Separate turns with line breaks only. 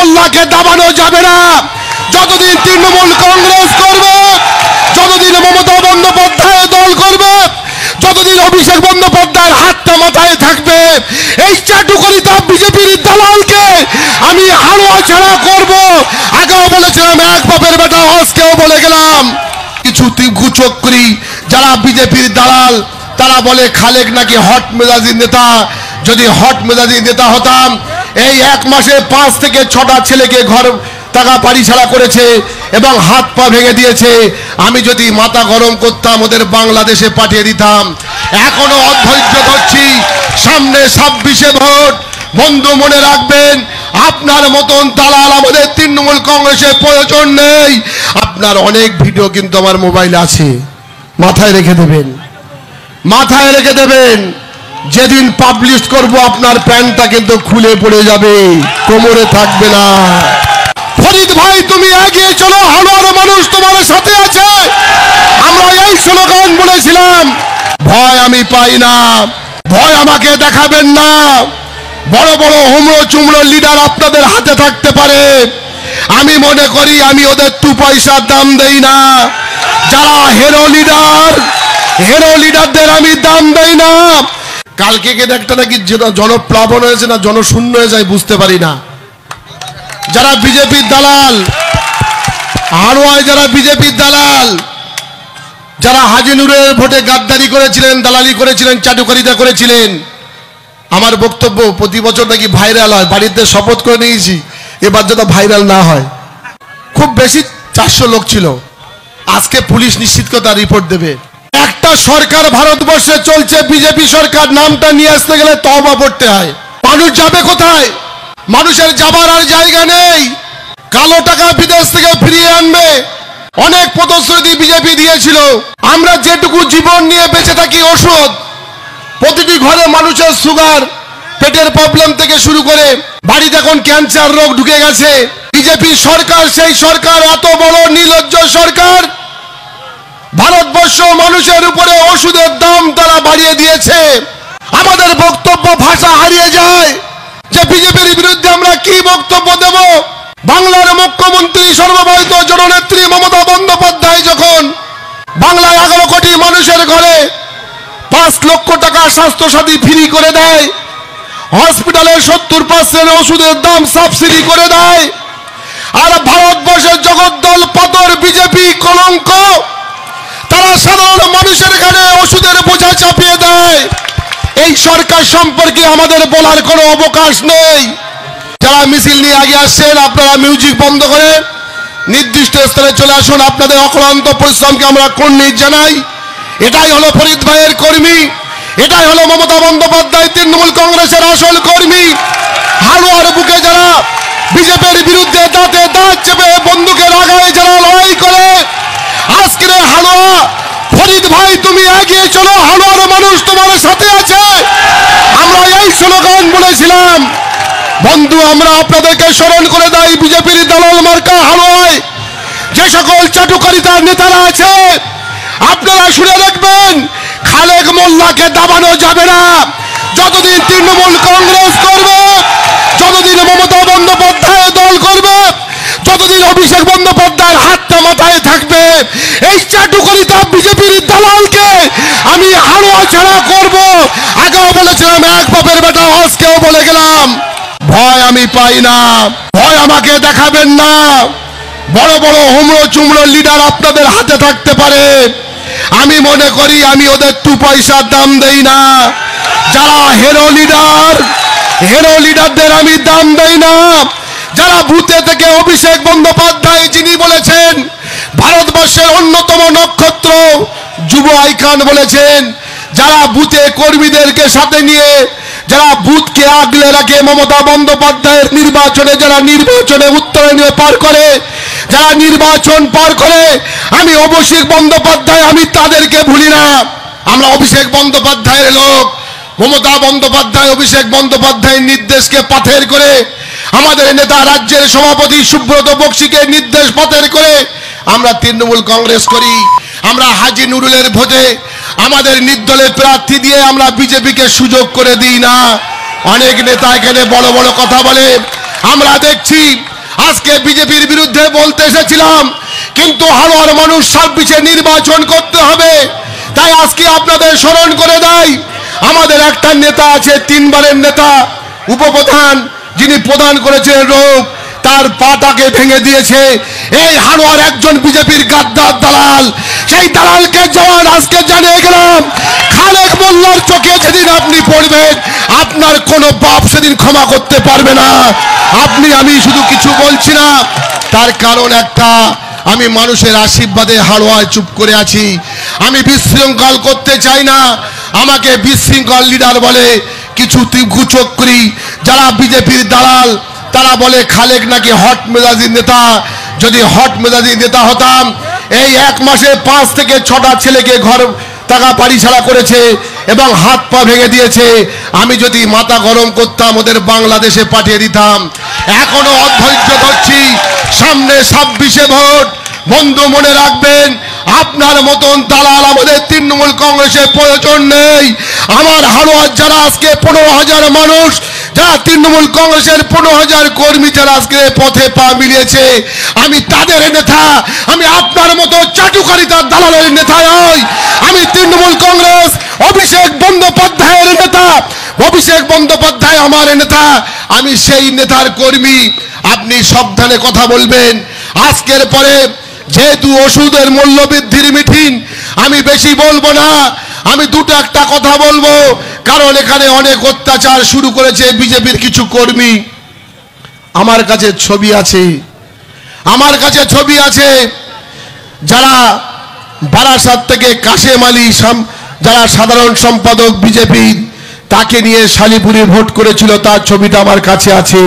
মোল্লাকে দাবানো যাবে না। যতদিন তৃণমূল কংগ্রেস করবে, যতদিন মমতা বন্দ্যোপাধ্যায় দল করবে, যতদিন অভিষেক বন্দ্যোপাধ্যায়ের হাতটা মাথায় থাকবে, এই চাটুকারিতা বিজেপির দালালকে আমি হাড়োয়া ছাড়া করব। আগেও বলেছিলাম, এক বাপের বেটা, আজকেও বলে গেলাম। কিছু কুচক্রী যারা বিজেপির দালাল, তারা বলে খালেক নাকি হট মেজাজি নেতা। যদি হট মেজাজি নেতা হতাম, এই এক মাসে 5 থেকে 6টা ছেলেকে ঘর টাকা বাড়ি ছাড়া করেছে এবং হাত পা ভেঙে দিয়েছে। আমি যদি মাথা গরম করতাম, ওদের বাংলাদেশে পাঠিয়ে দিতাম। এখনো অধৈর্য ধরছি, সামনে 26-এ ভোট। বন্ধু মনে রাখবেন, আপনার মতন দালাল আমাদের তৃণমূল কংগ্রেসের প্রয়োজন নেই। আপনার অনেক ভিডিও কিন্তু আমার মোবাইলে আছে, মাথায় রেখে দেবেন, মাথায় রেখে দেবেন। যেদিন পাবলিশ করব, আপনার প্যান্টটা কিন্তু খুলে পড়ে যাবে, কোমরে থাকবে না। ফরিদ ভাই, তুমি এগিয়ে চলো, হাজারো মানুষ তোমার সাথে আছে। আমরা এই স্লোগান বলেছিলাম, ভয় আমি পাই না, ভয় আমাকে দেখাবেন না। বড় বড় হুমড়ো চুমড়ো লিডার আপনাদের হাতে থাকতে পারে, আমি মনে করি আমি ওদের 2 পয়সার দাম দেই না। যারা হিরো লিডারদের আমি দাম দেই না। কালকে একটা নাকি জনপ্লাবন হয়েছে না জনশূন্য হয়ে যায়, বুঝতে পারি না। যারা বিজেপির দালাল, হাড়োয়ায় যারা বিজেপির দালাল, যারা হাজি নুরের ভোটে গাদ্দারি করেছিলেন, দালালি করেছিলেন, চাটুকারিতা করেছিলেন। আমার বক্তব্য প্রতি বছর নাকি ভাইরাল হয়, বাড়িতে শপথ করে নিয়েছি এবার যাতে ভাইরাল না হয়। খুব বেশি 400 লোক ছিল। আজকে পুলিশ নিশ্চিত করে তার রিপোর্ট দেবে। একটা সরকার ভারতবর্ষে চলছে, বিজেপি সরকার, নামটা নিয়ে আসতে গেলে তওবা পড়তে হয়। মানুষ যাবে কোথায়? মানুষের যাবার আর জায়গা নেই। কালো টাকা বিদেশ থেকে ফিরিয়ে আনবে, অনেক প্রতিশ্রুতি বিজেপি দিয়েছিল। আমরা যেটুকু জীবন নিয়ে বেঁচে থাকি, ওষুধ, প্রতিটি ঘরে মানুষের সুগার, পেটের প্রবলেম থেকে শুরু করে বাড়িতে এখন ক্যান্সার রোগ ঢুকে গেছে। বিজেপি সরকার, সেই সরকার এত বড় নির্লজ্জ সরকার, ভারতবর্ষ মানুষের উপরে ওষুধের দাম তারা বাড়িয়ে দিয়েছে। আমাদের বক্তব্য ভাষা হারিয়ে যায় যে বিজেপির বিরুদ্ধে আমরা কি বক্তব্য দেব। বাংলার মুখ্যমন্ত্রী, সর্বভারতীয় জননেত্রী মমতা বন্দ্যোপাধ্যায় যখন বাংলায় 11 কোটি মানুষের ঘরে 5 লক্ষ টাকা স্বাস্থ্যসাথী ফ্রি করে দেয়, হসপিটালে 70% ওষুধের দাম সাবসিডি করে দেয়, আর ভারতবর্ষের জগদ্দল পাথর বিজেপি কলঙ্ক, তারা সাধারণ মানুষের ঘাড়ে ওষুধের বোঝা চাপিয়ে দেয়। এই সরকার সম্পর্কে আমাদের বলার কোনো অবকাশ নেই। যারা মিছিল নিয়ে আগে আসছেন, আপনারা মিউজিক বন্ধ করে নির্দিষ্ট স্থানে চলে আসুন। আপনাদের অক্লান্ত পরিশ্রমকে আমরা কুর্নিশ জানাই। এটাই হলো ফরিদ ভাইয়ের কর্মী, এটাই হলো মমতা বন্দ্যোপাধ্যায় তৃণমূল কংগ্রেসের আসল কর্মী। হাড়োয়ার বুকে যারা বিজেপির বিরুদ্ধে দাঁতে দাঁত চেপে বন্দুকের আগায় যারা লড়াই করে, আজকের হাড়োয়া, ফরিদ ভাই তুমি এগিয়ে চলো, হাড়োয়ার মানুষ তোমার সাথে আছে। আমরা এই স্লোগান বলেছিলাম। বন্ধু, আমরা আপনাদেরকে স্মরণ করে দেই, বিজেপির দালাল মার্কা হাড়োয়ায় যে সকল চাটুকারিতার নেতারা আছে, আপনারা শুনে রাখবেন, খালেক মোল্লাকে দাবানো যাবে না। যতদিন তৃণমূল কংগ্রেস করবে, যতদিন মমতা বন্দ্যোপাধ্যায় দল করবে, যতদিন অভিষেক বন্দ্যোপাধ্যায়ের হাতটা মাথায় থাকবে, এই চাটুকারিতা বিজেপির দালালকে আমি হাড়োয়া ছাড়া করব। আগেও বলেছিলাম, এক বাপের বেটা, আজকেও বলে গেলাম, ভয় আমি পাই না, ভয় আমাকে দেখাবেন না। বড় বড় হুমড়ো চুমড়ো লিডার আপনাদের হাতে থাকতে পারে, আমি মনে করি আমি ওদের 2 পয়সার দাম দেই না। যারা হিরো লিডারদের আমি দাম দেই না। যারা বুথে থেকে অভিষেক বন্দ্যোপাধ্যায়, যিনি বলেছেন ভারতবর্ষের অন্যতম নক্ষত্র, যুব আইকন বলেছেন, যারা বুথে কর্মীদেরকে সাথে নিয়ে যারা বুথকে আগলে রাখে, মমতা বন্দ্যোপাধ্যায়ের নির্বাচনে যারা নির্বাচনে উত্তরণীয় পার করে, যারা নির্বাচন পার করে, আমি অভিষেক বন্দ্যোপাধ্যায়, আমি তাদেরকে ভুলি না। আমরা অভিষেক বন্দ্যোপাধ্যায়ের লোক। মমতা বন্দ্যোপাধ্যায় অভিষেক বন্দ্যোপাধ্যায়ের নির্দেশকে পাথের করে, আমাদের নেতা রাজ্যের সভাপতি সুব্রত বক্সিকে নির্দেশ পাথের করে আমরা তৃণমূল কংগ্রেস করি। আমরা হাজি নুরুলের ভোটে আমাদের নির্দলের প্রার্থী দিয়ে আমরা বিজেপিকে সুযোগ করে দিই না। অনেক নেতা এখানে বড় বড় কথা বলে, আমরা দেখছি আজকে বিজেপির বিরুদ্ধে বলতে এসেছিলাম, কিন্তু হাওড়ার মানুষ 26-এ নির্বাচন করতে হবে। তাই আজকে আপনাদের স্মরণ করে দেয়, আমাদের একটা নেতা আছে, 3 বারের নেতা, উপপ্রধান, যিনি প্রদান করেছেন রোগ, তার পাটাকে ভেঙে দিয়েছে এই হাড়োয়ার একজন বিজেপির গাদ্দার দালাল। সেই দালালকে জওয়ান আজকে জানিয়ে গেলাম, খালেক মোল্লার চোখে যেদিন আপনি পড়বেন, আপনার কোনো বাপ সেদিন ক্ষমা করতে পারবে না। আমি শুধু কিছু বলছি না, তার কারণ একটা, আমি মানুষের আশীর্বাদে হাড়োয়ায় চুপ করে আছি। আমি বিশৃঙ্খল করতে চাই না। আমাকে বিশৃঙ্খল লিডার বলে কিছু কুচক্রী, যারা বিজেপির দালাল, তারা বলে খালেক নাকি হট মেজাজি নেতা। যদি হট মেজাজি নেতা হতাম, এই 1 মাসে 5 থেকে 6টা ছেলেকে ঘর টাকা বাড়ি ছাড়া করেছে এবং হাত পা ভেঙে দিয়েছে। আমি যদি মাথা গরম করতাম, ওদের বাংলাদেশে পাঠিয়ে দিতাম। এখনো অধৈর্য ধরছি, সামনে 26-এ ভোট। বন্ধু মনে রাখবেন, আপনার মতন দালাল আমাদের তৃণমূল কংগ্রেসের প্রয়োজন নেই। আমার হাড়োয়ার যারা আজকে 15,000 মানুষ, যারা তৃণমূল কংগ্রেসের 15,000 কর্মী যারা আজকে পথে পা মিলিয়েছে, আমি তাদের নেতা। আমি আপনার মতো চাটুকারিতার দালালের নেতা নই। আমি তৃণমূল কংগ্রেস অভিষেক বন্দ্যোপাধ্যায়ের নেতা। অভিষেক বন্দ্যোপাধ্যায় আমার নেতা, আমি সেই নেতার কর্মী। আপনি সাবধানে কথা বলবেন। আজকের পরে যেহেতু ওষুধের মূল্য বৃদ্ধির মিটিং, আমি বেশি বলবো না। আমি একটা কথা বলবো, কারণ এখানে অনেক অত্যাচার শুরু করেছে বিজেপির কিছু কর্মী। আমার কাছে ছবি আছে, যারা বারাসাত থেকে কাশেম আলী, যারা সাধারণ সম্পাদক বিজেপির, তাকে নিয়ে শালিপুরে ভোট করেছিল, তার ছবিটা আমার কাছে আছে।